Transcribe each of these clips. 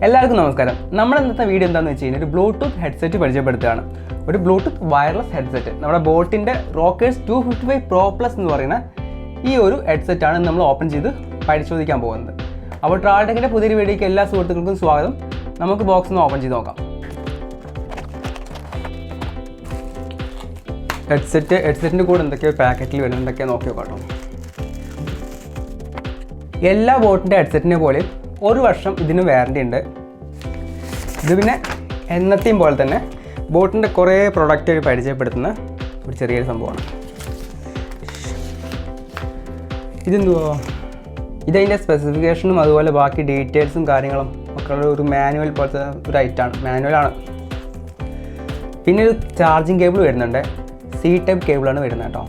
എല്ലാവർക്കും നമസ്കാരം. നമ്മുടെ ഇന്നത്തെ വീഡിയോ എന്താണെന്ന് വെച്ച് കഴിഞ്ഞാൽ ഒരു ബ്ലൂടൂത്ത് ഹെഡ്സെറ്റ് പരിചയപ്പെടുത്തുകയാണ്. ഒരു ബ്ലൂടൂത്ത് വയർലെസ് ഹെഡ്സെറ്റ്, നമ്മുടെ ബോട്ടിൻ്റെ റോക്കേഴ്സ് 255 Pro Plus എന്ന് പറയുന്ന ഈ ഒരു ഹെഡ്സെറ്റാണ് നമ്മൾ ഓപ്പൺ ചെയ്ത് പരിശോധിക്കാൻ പോകുന്നത്. അപ്പോൾ ട്രാവൽടെക്കിൻ്റെ പുതിയൊരു വീഡിയോയ്ക്ക് എല്ലാ സുഹൃത്തുക്കൾക്കും സ്വാഗതം. നമുക്ക് ബോക്സ് ഒന്ന് ഓപ്പൺ ചെയ്ത് നോക്കാം. ഹെഡ്സെറ്റിൻ്റെ കൂടെ എന്തൊക്കെയോ പാക്കറ്റിൽ വരുന്നത് എന്തൊക്കെയാണ് നോക്കി നോക്കാം. എല്ലാ ബോട്ടിൻ്റെ ഹെഡ്സെറ്റിനെ പോലെ 1 വർഷം ഇതിന് വാറൻറ്റി ഉണ്ട്. ഇത് പിന്നെ എന്നത്തെയും പോലെ തന്നെ ബോട്ടിൻ്റെ കുറേ പ്രൊഡക്റ്റ് പരിചയപ്പെടുത്തുന്ന ഒരു ചെറിയൊരു സംഭവമാണ്. ഇതെന്തുവാ? ഇതതിൻ്റെ സ്പെസിഫിക്കേഷനും അതുപോലെ ബാക്കി ഡീറ്റെയിൽസും കാര്യങ്ങളും ഒക്കെ ഉള്ള ഒരു മാനുവൽ പോലത്തെ ഒരു ഐറ്റാണ്, മാനുവലാണ്. പിന്നെ ഒരു ചാർജിങ് കേബിൾ വരുന്നുണ്ട്. C ടൈപ്പ് കേബിളാണ് വരുന്നത് കേട്ടോ.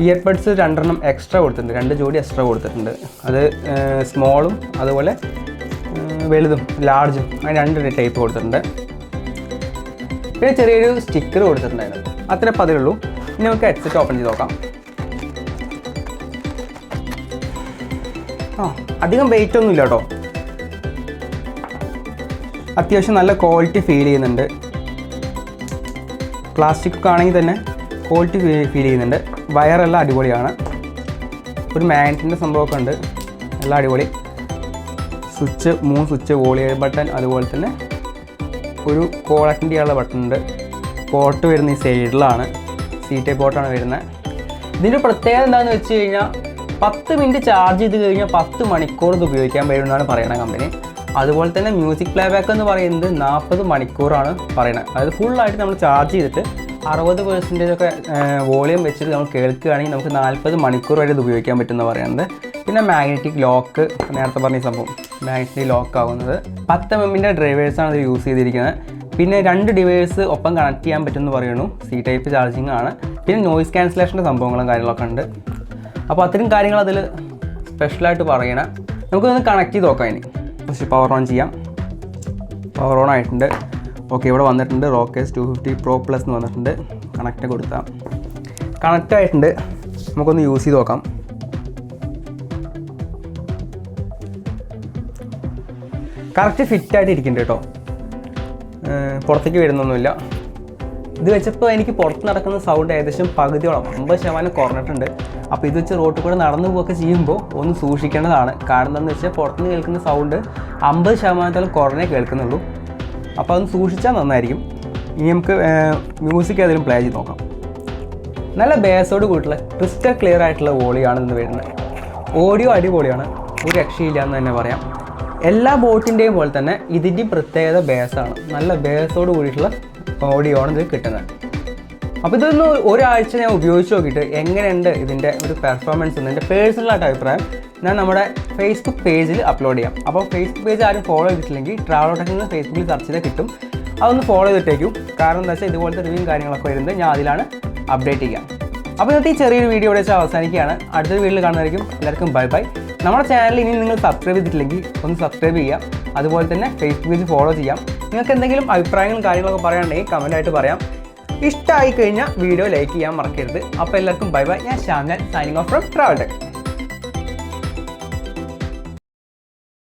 ഇയർബഡ്സ് 2 എക്സ്ട്രാ കൊടുത്തിട്ടുണ്ട്, 2 ജോഡി എക്സ്ട്രാ കൊടുത്തിട്ടുണ്ട്. അത് സ്മോളും അതുപോലെ വലുതും ലാർജും അങ്ങനെ 2 ടൈപ്പ് കൊടുത്തിട്ടുണ്ട്. പിന്നെ ചെറിയൊരു സ്റ്റിക്കർ കൊടുത്തിട്ടുണ്ടായിരുന്നു. അത്ര പതിലുള്ളൂ. ഇനി നമുക്ക് ഹെഡ്സെറ്റ് ഓപ്പൺ ചെയ്ത് നോക്കാം. അധികം വെയിറ്റ് ഒന്നും ഇല്ല കേട്ടോ. അത്യാവശ്യം നല്ല ക്വാളിറ്റി ഫീൽ ചെയ്യുന്നുണ്ട്. പ്ലാസ്റ്റിക് ഒക്കെ ആണെങ്കിൽ തന്നെ ക്വാളിറ്റി ഫീൽ ചെയ്യുന്നുണ്ട്. വയറെല്ലാം അടിപൊളിയാണ്. ഒരു മാഗ്നറ്റിൻ്റെ സംഭവമൊക്കെ ഉണ്ട്, എല്ലാം അടിപൊളി. 3 സ്വിച്ച്, വോളിയം ബട്ടൺ, അതുപോലെ തന്നെ ഒരു കോൾ അറ്റൻഡ് ചെയ്യാനുള്ള ബട്ടൺ ഉണ്ട്. പോർട്ട് വരുന്ന ഈ സൈഡിലാണ്, C ടൈപ്പ് പോർട്ടാണ് വരുന്നത്. ഇതിൻ്റെ പ്രത്യേകത എന്താണെന്ന് വെച്ച് കഴിഞ്ഞാൽ 10 മിനിറ്റ് ചാർജ് ചെയ്ത് കഴിഞ്ഞാൽ 10 മണിക്കൂർ ഇത് ഉപയോഗിക്കാൻ പറ്റുമെന്നാണ് പറയുന്നത് കമ്പനി. അതുപോലെ തന്നെ മ്യൂസിക് പ്ലേ ബാക്ക് എന്ന് പറയുന്നത് 40 മണിക്കൂറാണ് പറയുന്നത്. അതായത് ഫുള്ളായിട്ട് നമ്മൾ ചാർജ് ചെയ്തിട്ട് 60% ഒക്കെ വോളിയം വെച്ചിട്ട് നമ്മൾ കേൾക്കുകയാണെങ്കിൽ നമുക്ക് 40 മണിക്കൂർ വരെ ഇത് ഉപയോഗിക്കാൻ പറ്റുമെന്ന് പറയുന്നത്. പിന്നെ മാഗ്നറ്റിക് ലോക്ക്, നേരത്തെ പറഞ്ഞ സംഭവം മാഗ്നറ്റിക് ലോക്ക് ആവുന്നത് 10 mm ഡ്രൈവേഴ്സാണ് ഇത് യൂസ് ചെയ്തിരിക്കുന്നത്. പിന്നെ 2 ഡിവൈസ് ഒപ്പം കണക്ട് ചെയ്യാൻ പറ്റുമെന്ന് പറയുന്നു. C ടൈപ്പ് ചാർജിങ് ആണ്. പിന്നെ നോയിസ് ക്യാൻസലേഷൻ്റെ സംഭവങ്ങളും കാര്യങ്ങളൊക്കെ ഉണ്ട്. അപ്പോൾ അത്രയും കാര്യങ്ങൾ അതിൽ സ്പെഷ്യലായിട്ട് പറയണം. നമുക്കൊന്ന് കണക്ട് ചെയ്ത് നോക്കാം. ഇനി ഫസ്റ്റ് പവർ ഓൺ ചെയ്യാം. പവർ ഓൺ ആയിട്ടുണ്ട്. ഓക്കെ, ഇവിടെ വന്നിട്ടുണ്ട് റോക്കേഴ്സ് 250 Pro Plus എന്ന് വന്നിട്ടുണ്ട്. കണക്റ്റ് കൊടുത്താൽ കണക്റ്റ് ആയിട്ടുണ്ട്. നമുക്കൊന്ന് യൂസ് ചെയ്ത് നോക്കാം. കറക്റ്റ് ഫിറ്റായിട്ട് ഇരിക്കുന്നുണ്ട് കേട്ടോ. പുറത്തേക്ക് വരുന്നൊന്നുമില്ല. ഇത് വെച്ചപ്പോൾ എനിക്ക് പുറത്ത് നടക്കുന്ന സൗണ്ട് ഏകദേശം പകുതിയോളം 50% കുറഞ്ഞിട്ടുണ്ട്. അപ്പോൾ ഇത് വെച്ച് റോട്ടിൽ കൂടെ നടന്നു പോവുകയൊക്കെ ചെയ്യുമ്പോൾ ഒന്ന് സൂക്ഷിക്കേണ്ടതാണ്. കാരണം എന്താണെന്ന് വെച്ചാൽ പുറത്തുനിന്ന് കേൾക്കുന്ന സൗണ്ട് 50% കുറഞ്ഞേ കേൾക്കുന്നുള്ളൂ. അപ്പോൾ അതൊന്ന് സൂക്ഷിച്ചാൽ നന്നായിരിക്കും. ഇനി നമുക്ക് മ്യൂസിക് ഏതെങ്കിലും പ്ലേ ചെയ്ത് നോക്കാം. നല്ല ബേസോട് കൂട്ടുള്ള ക്രിസ്റ്റൽ ക്ലിയർ ആയിട്ടുള്ള വോളിയാണ് ഇന്ന് വരുന്നത്. ഓഡിയോ അടിപൊളിയാണ്, ഒരു രക്ഷയില്ല എന്ന് തന്നെ പറയാം. എല്ലാ ബോട്ടിൻ്റെയും പോലെ തന്നെ ഇതിൻ്റെയും പ്രത്യേകത ബേസാണ്. നല്ല ബേസോട് കൂടിയിട്ടുള്ള ഓഡിയോ ആണ് ഇത് കിട്ടുന്നത്. അപ്പോൾ ഇതൊന്ന് ഒരാഴ്ച ഞാൻ ഉപയോഗിച്ച് നോക്കിയിട്ട് എങ്ങനെയുണ്ട് ഇതിൻ്റെ ഒരു പെർഫോമൻസ് എന്ന് എൻ്റെ പേഴ്സണലായിട്ട് അഭിപ്രായം ഞാൻ നമ്മുടെ ഫേസ്ബുക്ക് പേജിൽ അപ്ലോഡ് ചെയ്യാം. അപ്പോൾ ഫേസ്ബുക്ക് പേജ് ആരും ഫോളോ ചെയ്തിട്ടില്ലെങ്കിൽ ട്രാവലോടെക്കിൽ നിന്ന് ഫേസ്ബുക്കിൽ സെർച്ച് ചെയ്താൽ കിട്ടും. അതൊന്ന് ഫോളോ ചെയ്തിട്ടേക്കും. കാരണം എന്താ വെച്ചാൽ ഇതുപോലത്തെ റിവ്യൂ കാര്യങ്ങളൊക്കെ വരുന്നത് ഞാൻ അതിലാണ് അപ്ഡേറ്റ് ചെയ്യാം. അപ്പോൾ ഇന്നത്തെ ഈ ചെറിയൊരു വീഡിയോ ഇവിടെ വെച്ച് അവസാനിക്കുകയാണ്. അടുത്തൊരു വീഡിയോയിൽ കാണുന്നതായിരിക്കും. എല്ലാവർക്കും ബൈ ബൈ. നമ്മുടെ ചാനൽ ഇനി നിങ്ങൾ സബ്സ്ക്രൈബ് ചെയ്തിട്ടില്ലെങ്കിൽ ഒന്ന് സബ്സ്ക്രൈബ് ചെയ്യാം. അതുപോലെ തന്നെ ഫേസ്ബുക്ക് പേജ് ഫോളോ ചെയ്യാം. നിങ്ങൾക്ക് എന്തെങ്കിലും അഭിപ്രായങ്ങളും കാര്യങ്ങളൊക്കെ പറയാനുണ്ടെങ്കിൽ കമൻറ്റായിട്ട് പറയാം. ഇഷ്ടമായി കഴിഞ്ഞാൽ വീഡിയോ ലൈക്ക് ചെയ്യാൻ മറക്കരുത്. അപ്പോൾ എല്ലാവർക്കും ബൈ ബൈ. ഞാൻ ശ്യാംലാൽ, സൈനിങ് ഓഫ് ഫ്രം ട്രാവൽടെക്.